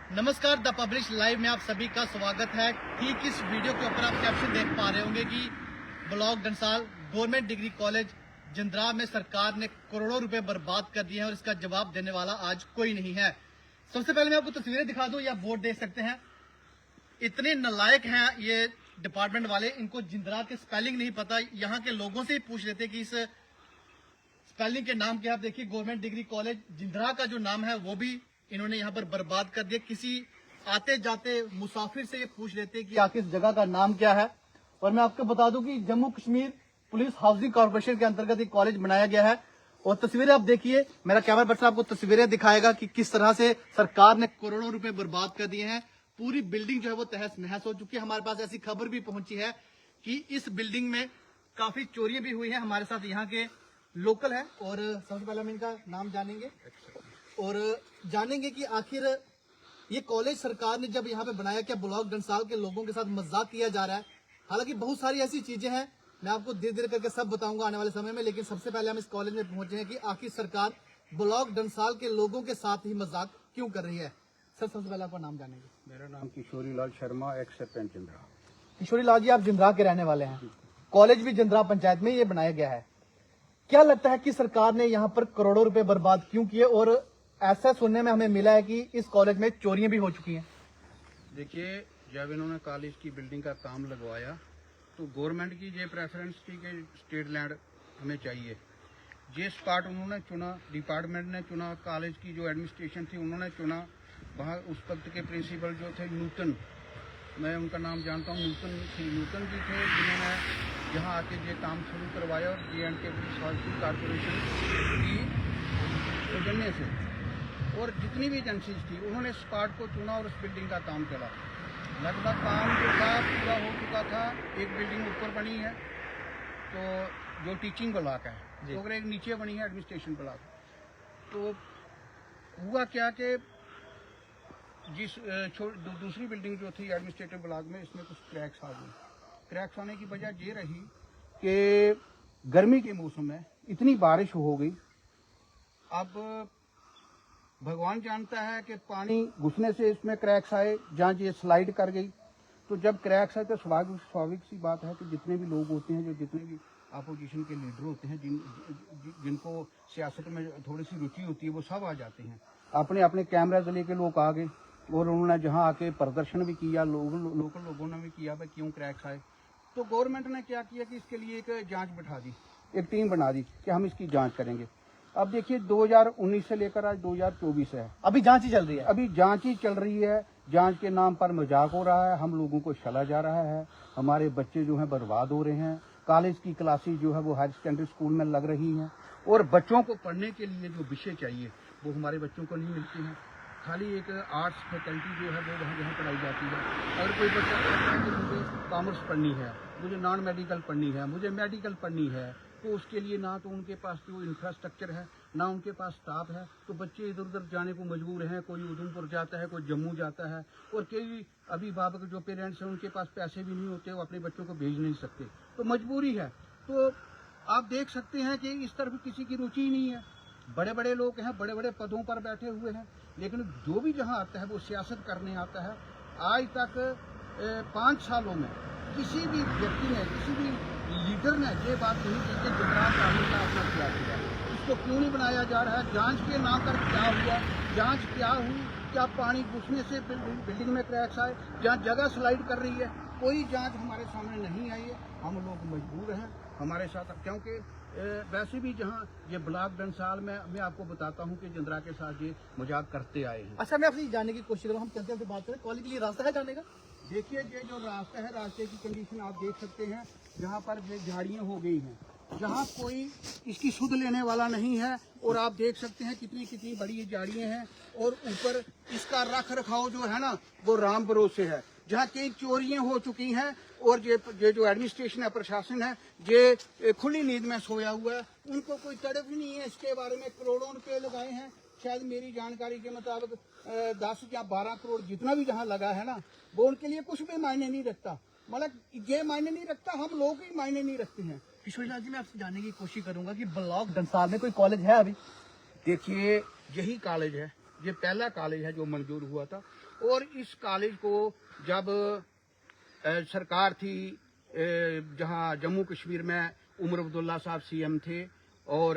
नमस्कार, the publish live में आप सभी का स्वागत है। ठीक इस वीडियो के ऊपर आप कैप्शन देख पा रहे होंगे कि ब्लॉक डंसाल गवर्नमेंट डिग्री कॉलेज जिंद्रा में सरकार ने करोड़ों रुपए बर्बाद कर दिए हैं और इसका जवाब देने वाला आज कोई नहीं है। सबसे पहले मैं आपको तस्वीरें दिखा दूं, या बोर्ड देख सकते हैं। इतने नालायक हैं ये डिपार्टमेंट वाले, इनको जिंद्रा के स्पेलिंग नहीं पता। यहाँ के लोगों से ही पूछ लेते कि इस स्पेलिंग के नाम क्या। आप देखिए, गवर्नमेंट डिग्री कॉलेज जिंद्रा का जो नाम है वो भी इन्होंने यहाँ पर बर्बाद कर दिया। किसी आते जाते मुसाफिर से ये पूछ लेते कि आखिर इस जगह का नाम क्या है। और मैं आपको बता दूं कि Jammu Kashmir police housing corporation के अंतर्गत एक कॉलेज बनाया गया है। और तस्वीरें आप देखिए, मेरा कैमरा पर्सन आपको तस्वीरें दिखाएगा कि किस तरह से सरकार ने करोड़ों रुपए बर्बाद कर दिए हैं। पूरी बिल्डिंग जो है वो तहस नहस हो चुकी है। हमारे पास ऐसी खबर भी पहुंची है कि इस बिल्डिंग में काफी चोरियां भी हुई है। हमारे साथ यहाँ के लोकल है और सबसे पहले हम इनका नाम जानेंगे और जानेंगे कि आखिर ये कॉलेज सरकार ने जब यहाँ पे बनाया, क्या ब्लॉक डंसाल के लोगों के साथ मजाक किया जा रहा है। हालांकि बहुत सारी ऐसी चीजें हैं, मैं आपको धीरे धीरे करके सब बताऊंगा आने वाले समय में। लेकिन सबसे पहले हम इस कॉलेज में पहुंचे हैं कि आखिर सरकार ब्लॉक डंसाल के लोगों के साथ ही मजाक क्यों कर रही है। सर, सबसे पहले आपका नाम जानेंगे। मेरा नाम किशोरी लाल शर्मा, एक्स सरपंच जिंद्रा। किशोरी लाल जी, आप जिंद्रा के रहने वाले हैं। कॉलेज भी जिंद्रा पंचायत में ये बनाया गया है। क्या लगता है कि सरकार ने यहाँ पर करोड़ों रुपए बर्बाद क्यों किए, और ऐसा सुनने में हमें मिला है कि इस कॉलेज में चोरियां भी हो चुकी हैं। देखिए, जब इन्होंने कॉलेज की बिल्डिंग का काम लगवाया तो गवर्नमेंट की ये प्रेफरेंस थी कि स्टेट लैंड हमें चाहिए। ये स्पॉट उन्होंने चुना, डिपार्टमेंट ने चुना, कॉलेज की जो एडमिनिस्ट्रेशन थी उन्होंने चुना। वहाँ उस वक्त के प्रिंसिपल जो थे न्यूटन, मैं उनका नाम जानता हूँ, न्यूटन जी थे, जिन्होंने यहाँ आके ये काम शुरू करवाया। और J&K पुलिस हाउसिंग कॉर्पोरेशन की सौजन्य से और जितनी भी एजेंसीज थी उन्होंने स्पॉट को चुना और उस बिल्डिंग का काम चला। लगभग काम जो था पूरा हो चुका था। एक बिल्डिंग ऊपर बनी है तो जो टीचिंग ब्लॉक है, तो अगर एक नीचे बनी है एडमिनिस्ट्रेशन ब्लॉक। तो हुआ क्या कि जिस दूसरी बिल्डिंग जो थी एडमिनिस्ट्रेटिव ब्लॉक में, इसमें कुछ क्रैक्स आ गई। क्रैक्स आने की वजह ये रही कि गर्मी के मौसम में इतनी बारिश हो गई। अब भगवान जानता है कि पानी घुसने से इसमें क्रैक्स आए, जहाँ ये स्लाइड कर गई। तो जब क्रैक्स आए तो स्वाभाविक सी बात है कि जितने भी लोग होते हैं, जो जितने भी अपोजिशन के लीडर होते हैं, जिनको सियासत में थोड़ी सी रुचि होती है, वो सब आ जाते हैं। अपने अपने कैमरा लेके लोग आ गए और उन्होंने जहाँ आके प्रदर्शन भी किया, लोकल लोगों ने भी किया भाई क्यों क्रैक्स आए। तो गवर्नमेंट ने क्या किया कि इसके लिए एक जांच बिठा दी, एक टीम बना दी कि हम इसकी जांच करेंगे। अब देखिए, 2019 से लेकर आज 2024 है, अभी जांच ही चल रही है। अभी जांच ही चल रही है। जांच के नाम पर मजाक हो रहा है, हम लोगों को छला जा रहा है, हमारे बच्चे जो हैं बर्बाद हो रहे हैं। कॉलेज की क्लासेज जो है वो हायर सेकेंडरी स्कूल में लग रही हैं और बच्चों को पढ़ने के लिए जो विषय चाहिए वो हमारे बच्चों को नहीं मिलते हैं। खाली एक आर्ट्स फैकल्टी जो है वो वहाँ पढ़ाई जाती है। अगर कोई बच्चा कहता है कि मुझे कॉमर्स पढ़नी है, मुझे नॉन मेडिकल पढ़नी है, मुझे मेडिकल पढ़नी है, तो उसके लिए ना तो उनके पास जो इंफ्रास्ट्रक्चर है, ना उनके पास स्टाफ है। तो बच्चे इधर उधर जाने को मजबूर हैं। कोई उधमपुर जाता है, कोई जम्मू जाता है, और कई अभिभावक जो पेरेंट्स हैं उनके पास पैसे भी नहीं होते, वो अपने बच्चों को भेज नहीं सकते, तो मजबूरी है। तो आप देख सकते हैं कि इस तरफ किसी की रुचि ही नहीं है। बड़े बड़े लोग हैं, बड़े बड़े पदों पर बैठे हुए हैं, लेकिन जो भी जहाँ आता है वो सियासत करने आता है। आज तक 5 सालों में किसी भी व्यक्ति ने, किसी भी लीडर ने ये बात नहीं की कि जिंद्रा कानून का अपना क्या किया, इसको क्यों नहीं बनाया जा रहा है। जांच के नाम पर क्या हुआ, जांच क्या हुई, क्या पानी घुसने से बिल्डिंग में क्रैक्स आए, जहाँ जगह स्लाइड कर रही है, कोई जांच हमारे सामने नहीं आई है। हम लोग मजबूर हैं हमारे साथ, क्योंकि वैसे भी जहाँ ये ब्लॉक डंसाल में मैं आपको बताता हूँ कि जिंद्रा के साथ ये मजाक करते आए हैं। अच्छा, मैं आपसे जानने की कोशिश करूँ, हम चलते चलते बात करें, कॉलेज के लिए रास्ता है जाने का। देखिए, ये जो रास्ता है, रास्ते की कंडीशन आप देख सकते हैं। जहाँ पर ये झाड़ियाँ हो गई हैं, जहाँ कोई इसकी सुध लेने वाला नहीं है। और आप देख सकते हैं कितनी कितनी बड़ी ये झाड़ियाँ हैं, और ऊपर इसका रख रखाव जो है ना वो राम भरोसे है। जहाँ कई चोरियां हो चुकी हैं और ये जो एडमिनिस्ट्रेशन है, प्रशासन है, ये खुली नींद में सोया हुआ है। उनको कोई तड़प ही नहीं है इसके बारे में। करोड़ों रुपए लगाए हैं, शायद मेरी जानकारी के मुताबिक 10 या 12 करोड़ जितना भी जहाँ लगा है ना, वो उनके लिए कुछ भी मायने नहीं रखता। मतलब ये मायने नहीं रखता, हम लोग ही मायने नहीं रखते हैं। किशोरी लाल जी, मैं आपसे जानने की कोशिश करूंगा कि ब्लॉक डंसाल में कोई कॉलेज है अभी। देखिए, यही कॉलेज है ये पहला कॉलेज है जो मंजूर हुआ था। और इस कॉलेज को जब सरकार थी जहां जम्मू कश्मीर में उमर अब्दुल्ला साहब सीएम थे और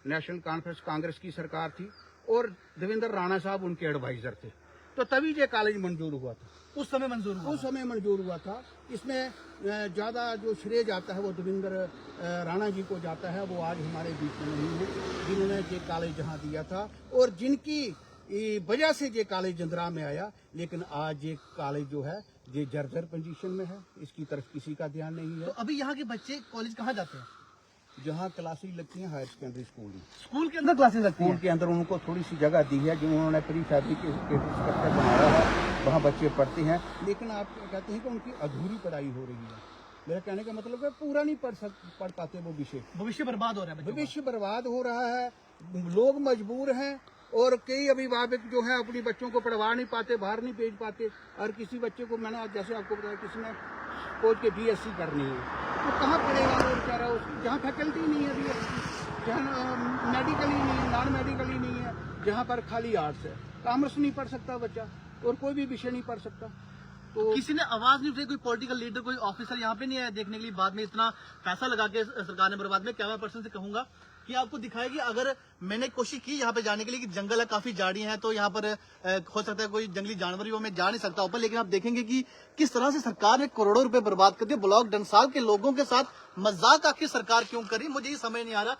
नेशनल कॉन्फ्रेंस कांग्रेस की सरकार थी और देवेंद्र राणा साहब उनके एडवाइजर थे, तो तभी ये कॉलेज मंजूर हुआ था। उस समय मंजूर हुआ था। इसमें ज्यादा जो श्रेय जाता है वो देवेंद्र राणा जी को जाता है, वो आज हमारे बीच में नहीं है, जिन्होंने ये कॉलेज जहां दिया था और जिनकी वजह से ये कॉलेज जिंद्रा में आया। लेकिन आज ये कॉलेज जो है ये जर्जर पोजीशन में है, इसकी तरफ किसी का ध्यान नहीं है। तो अभी यहाँ के बच्चे कॉलेज कहाँ जाते हैं? जहाँ क्लासेज लगती हैं हायर सेकेंडरी स्कूल में, स्कूल के अंदर क्लासेज लगती हैं। स्कूल के अंदर उनको थोड़ी सी जगह दी है, जो उन्होंने प्री फैब्रिकेटेड स्ट्रक्चर बनाया है, वहाँ बच्चे पढ़ते हैं। लेकिन आप कहते हैं कि उनकी अधूरी पढ़ाई हो रही है। मेरा कहने का मतलब है पूरा नहीं पढ़ पाते वो विषय। भविष्य बर्बाद हो रहा है, भविष्य बर्बाद हो रहा है। लोग मजबूर हैं और कई अभिभावक जो है अपनी बच्चों को पढ़वा नहीं पाते, बाहर नहीं भेज पाते। और किसी बच्चे को मैंने आज जैसे आपको बताया, किसी ने सोच के BSc करनी है, तो कहाँ पढ़ेगा वो बेचारा? जहाँ फैकल्टी नहीं है BSc, जहाँ मेडिकल ही नहीं है, नॉन मेडिकल ही नहीं है, जहाँ पर खाली आर्ट्स है, कॉमर्स नहीं पढ़ सकता बच्चा और कोई भी विषय नहीं पढ़ सकता। तो किसी ने आवाज नहीं उठाई, कोई पॉलिटिकल लीडर, कोई ऑफिसर यहाँ पे नहीं आया देखने के लिए? बाद में इतना पैसा लगा के सरकार ने बर्बाद में, कैमरा पर्सन से कहूंगा कि आपको दिखाया कि अगर मैंने कोशिश की यहाँ पे जाने के लिए कि जंगल है, काफी झाड़ियां हैं, तो यहाँ पर हो सकता है कोई जंगली जानवर ही हो, मैं जा नहीं सकता ऊपर। लेकिन आप देखेंगे कि किस तरह से सरकार ने करोड़ों रुपए बर्बाद कर दिए। ब्लॉक डंसाल के लोगों के साथ मजाक आखिर सरकार क्यों करी, मुझे ये समझ नहीं आ रहा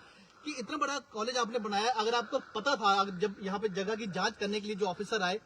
कि इतना बड़ा कॉलेज आपने बनाया। अगर आपको पता था, जब यहाँ पे जगह की जांच करने के लिए जो ऑफिसर आए,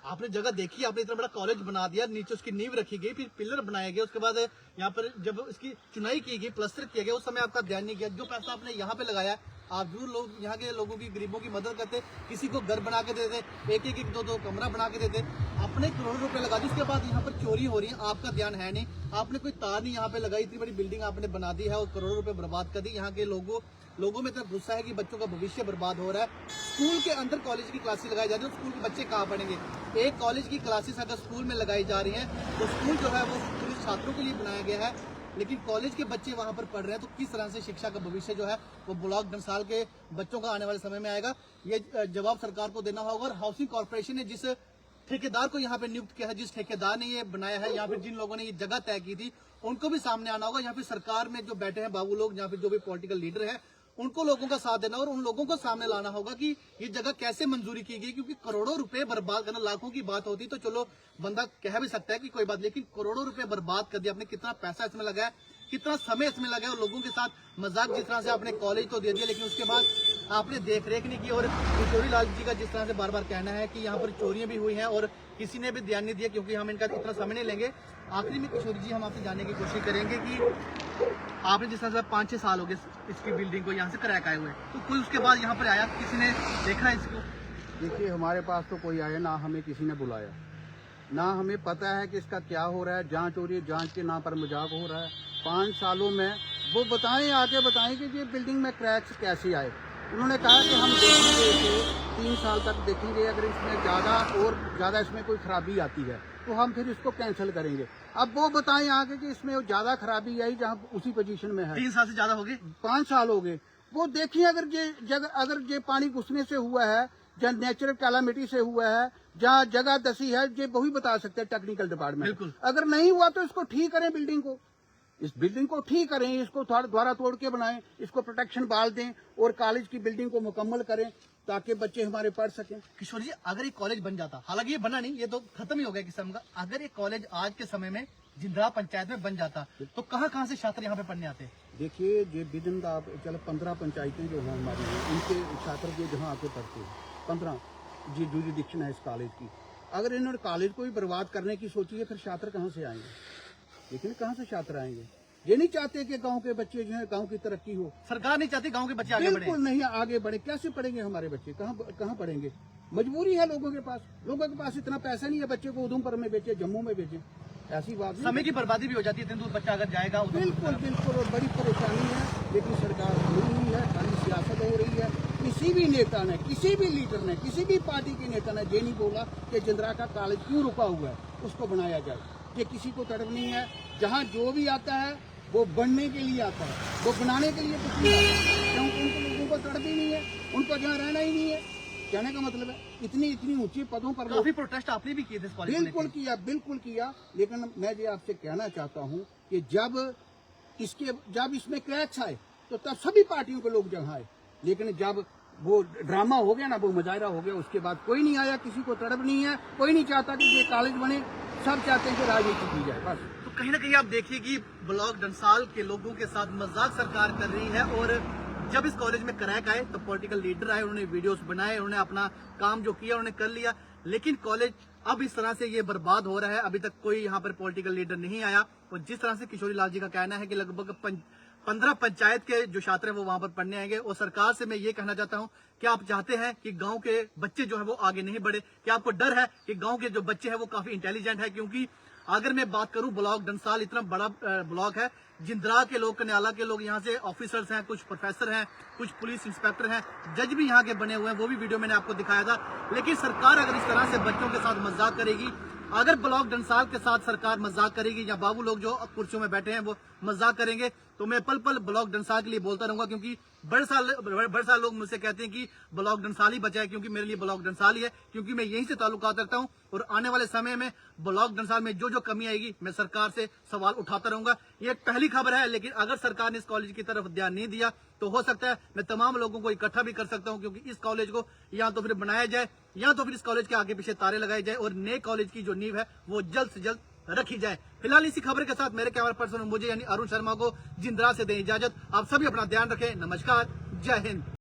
आपने जगह देखी, आपने इतना बड़ा कॉलेज बना दिया, नीचे उसकी नींव रखी गई, फिर पिलर बनाए गए, उसके बाद यहाँ पर जब इसकी चुनाई की गई, प्लास्टर किया गया, उस समय आपका ध्यान नहीं किया। जो पैसा आपने यहाँ पे लगाया, आप जरूर लोग यहाँ के लोगों की, गरीबों की मदद करते, किसी को घर बना के देते, एक दो कमरा बना के देते, अपने करोड़ों रुपए लगा दिए। उसके बाद यहाँ पर चोरी हो रही है, आपका ध्यान है नहीं, आपने कोई तार नहीं यहाँ पे लगाई, इतनी बड़ी बिल्डिंग आपने बना दी है और करोड़ों रुपए बर्बाद कर दी। यहाँ के लोगों में इतना गुस्सा है कि बच्चों का भविष्य बर्बाद हो रहा है। स्कूल के अंदर कॉलेज की क्लासेस लगाई जा रही है, स्कूल के बच्चे कहाँ पढ़ेंगे? एक कॉलेज की क्लासेस अगर स्कूल में लगाई जा रही हैं तो स्कूल जो है वो पूरे छात्रों के लिए बनाया गया है, लेकिन कॉलेज के बच्चे वहां पर पढ़ रहे हैं, तो किस तरह से शिक्षा का भविष्य जो है वो ब्लॉक डंसाल के बच्चों का आने वाले समय में आएगा? ये जवाब सरकार को देना होगा। और हाउसिंग कॉर्पोरेशन ने जिस ठेकेदार को यहाँ पे नियुक्त किया है, जिस ठेकेदार ने ये बनाया है, या फिर जिन लोगों ने ये जगह तय की थी, उनको भी सामने आना होगा। यहाँ पे सरकार में जो बैठे हैं बाबू लोग, यहाँ पे जो भी पॉलिटिकल लीडर है, उनको लोगों का साथ देना और उन लोगों को सामने लाना होगा कि ये जगह कैसे मंजूरी की गई। क्योंकि करोड़ों रुपए बर्बाद करना, लाखों की बात होती तो चलो बंदा कह भी सकता है कि कोई बात, लेकिन करोड़ों रुपए बर्बाद कर दिया आपने। कितना पैसा इसमें लगा है, कितना समय इसमें लगा है, और लोगों के साथ मजाक जिस तरह से आपने कॉलेज तो दे दिया, लेकिन उसके बाद आपने देख रेख नहीं की। और किशोरी लाल जी का जिस तरह से बार बार कहना है कि यहाँ पर चोरियां भी हुई हैं और किसी ने भी ध्यान नहीं दिया, क्योंकि हम इनका इतना समय नहीं लेंगे। आखिरी में किशोरी जी, हम आपसे जानने की कोशिश करेंगे कि आपने जिस तरह से 5-6 साल हो गए इसकी बिल्डिंग को यहाँ से क्रैक आए हुए, तो कोई उसके बाद यहाँ पर आया, किसी ने देखा इसको? देखिए, हमारे पास तो कोई आया ना, हमें किसी ने बुलाया ना, हमें पता है कि इसका क्या हो रहा है। जांच हो रही है, जांच के नाम पर मजाक हो रहा है। 5 सालों में वो बताएं, आगे बताएं कि ये बिल्डिंग में क्रैक्स कैसे आए। उन्होंने कहा कि हम देखेंगे, 3 साल तक देखेंगे, अगर इसमें ज़्यादा इसमें कोई खराबी आती है तो हम फिर इसको कैंसिल करेंगे। अब वो बताएं आगे कि इसमें ज़्यादा खराबी आई जहाँ उसी पोजीशन में है। 3 साल से ज़्यादा हो गए, 5 साल हो गए। वो देखिए, अगर ये पानी घुसने से हुआ है, जहाँ नेचुरल कैलामिटी से हुआ है, जहाँ जगह दसी है, ये वही बता सकते हैं टेक्निकल डिपार्टमेंट। अगर नहीं हुआ तो इसको ठीक करें, इस बिल्डिंग को ठीक करें, इसको द्वारा तोड़ के बनाएं, इसको प्रोटेक्शन बाल दें और कॉलेज की बिल्डिंग को मुकम्मल करें ताकि बच्चे हमारे पढ़ सकें। किशोर जी, अगर ये कॉलेज बन जाता, हालांकि ये बना नहीं, ये तो खत्म ही हो गया किस्म का, अगर ये कॉलेज आज के समय में जिंद्रा पंचायत में बन जाता तो कहाँ से छात्र यहाँ पे पढ़ने आते? देखिए, ये विदिन चलो 15 पंचायतें जो हैं हमारी, उनके छात्र जो जहाँ आके पढ़ते हैं, 15 जी जुरिडिक्शन है इस कॉलेज की। अगर इन्होंने कॉलेज को ही बर्बाद करने की सोची है, फिर छात्र कहाँ से आएंगे? लेकिन कहाँ से छात्र आएंगे? ये नहीं चाहते कि गांव के बच्चे जो है गांव की तरक्की हो। सरकार नहीं चाहती गांव के बच्चे आगे बढ़े। बिल्कुल नहीं आगे बढ़े। कैसे पढ़ेंगे हमारे बच्चे? कहाँ पढ़ेंगे? मजबूरी है लोगों के पास इतना पैसा नहीं है बच्चे को उधमपुर में बेचे, जम्मू में बेचे। ऐसी बात नहीं। समय की बर्बादी भी हो जाती है, इतनी दूर बच्चा अगर जाएगा। बिल्कुल और बड़ी परेशानी है। लेकिन सरकार सुनी हुई है, खाली सियासत हो रही है। किसी भी नेता ने, किसी भी लीडर ने, किसी भी पार्टी के नेता ने ये नहीं बोला कि जिंद्रा का कॉलेज क्यों रुका हुआ है, उसको बनाया जाए। ये किसी को तड़प नहीं है। जहाँ जो भी आता है वो बनने के लिए आता है, वो बनाने के लिए कुछ नहीं आता। क्योंकि उनको लोगों को तड़प ही नहीं है, उनको जहाँ रहना ही नहीं है। कहने का मतलब है इतनी इतनी ऊंची पदों पर लोग काफी प्रोटेस्ट आपने भी किए थे इस कॉलेज को बिल्कुल लेकर। किया, बिल्कुल किया। लेकिन मैं ये आपसे कहना चाहता हूँ कि जब इसमें क्रैक्स आए तो तब सभी पार्टियों के लोग जहाँ आए, लेकिन जब वो ड्रामा हो गया ना, वो मुजाहरा हो गया, उसके बाद कोई नहीं आया, किसी को तड़प नहीं है, कोई नहीं चाहता कि ये कॉलेज बने, सब चाहते हैं कि राजनीति की जाए बस। तो कहीं ना कहीं आप देखिए कि ब्लॉक डंसाल के लोगों के साथ मजाक सरकार कर रही है। और जब इस कॉलेज में क्रैक आए तो पॉलिटिकल लीडर आए, उन्होंने वीडियोस बनाए, उन्होंने अपना काम जो किया उन्होंने कर लिया। लेकिन कॉलेज अब इस तरह से ये बर्बाद हो रहा है, अभी तक कोई यहाँ पर पॉलिटिकल लीडर नहीं आया। और जिस तरह से किशोरी लाल जी का कहना है कि लगभग 15 पंचायत के जो छात्र हैं वो वहां पर पढ़ने आएंगे। और सरकार से मैं ये कहना चाहता हूं कि आप चाहते हैं कि गांव के बच्चे जो है वो आगे नहीं बढ़े, कि आपको डर है कि गांव के जो बच्चे हैं वो काफी इंटेलिजेंट है। क्योंकि अगर मैं बात करूं, ब्लॉक डंसाल इतना बड़ा ब्लॉक है, जिंद्रा के लोग, कन्याला के लोग यहाँ से ऑफिसर्स हैं, कुछ प्रोफेसर हैं, कुछ पुलिस इंस्पेक्टर हैं, जज भी यहाँ के बने हुए हैं, वो भी वीडियो मैंने आपको दिखाया था। लेकिन सरकार अगर इस तरह से बच्चों के साथ मजाक करेगी, अगर ब्लॉक डंसाल के साथ सरकार मजाक करेगी या बाबू लोग जो कुर्सियों में बैठे हैं वो मजाक करेंगे, तो मैं पल पल ब्लॉक डंसाल के लिए बोलता रहूंगा। क्योंकि बड़े सारे लोग मुझसे कहते हैं कि ब्लॉक डंसाल ही बचा है, क्योंकि मेरे लिए ब्लॉक डंसाल ही है, क्योंकि मैं यहीं से ताल्लुकात रखता हूं। और आने वाले समय में ब्लॉक डंसाल में जो जो कमी आएगी मैं सरकार से सवाल उठाता रहूंगा। ये एक पहली खबर है, लेकिन अगर सरकार ने इस कॉलेज की तरफ ध्यान नहीं दिया तो हो सकता है मैं तमाम लोगों को इकट्ठा भी कर सकता हूं। क्योंकि इस कॉलेज को या तो फिर बनाया जाए या तो फिर इस कॉलेज के आगे पीछे तारे लगाए जाए और नए कॉलेज की जो नींव है वो जल्द से जल्द रखी जाए। फिलहाल इसी खबर के साथ मेरे कैमरा पर्सन मुझे यानी अरुण शर्मा को जिंद्रा से दें इजाजत। आप सभी अपना ध्यान रखें। नमस्कार, जय हिंद।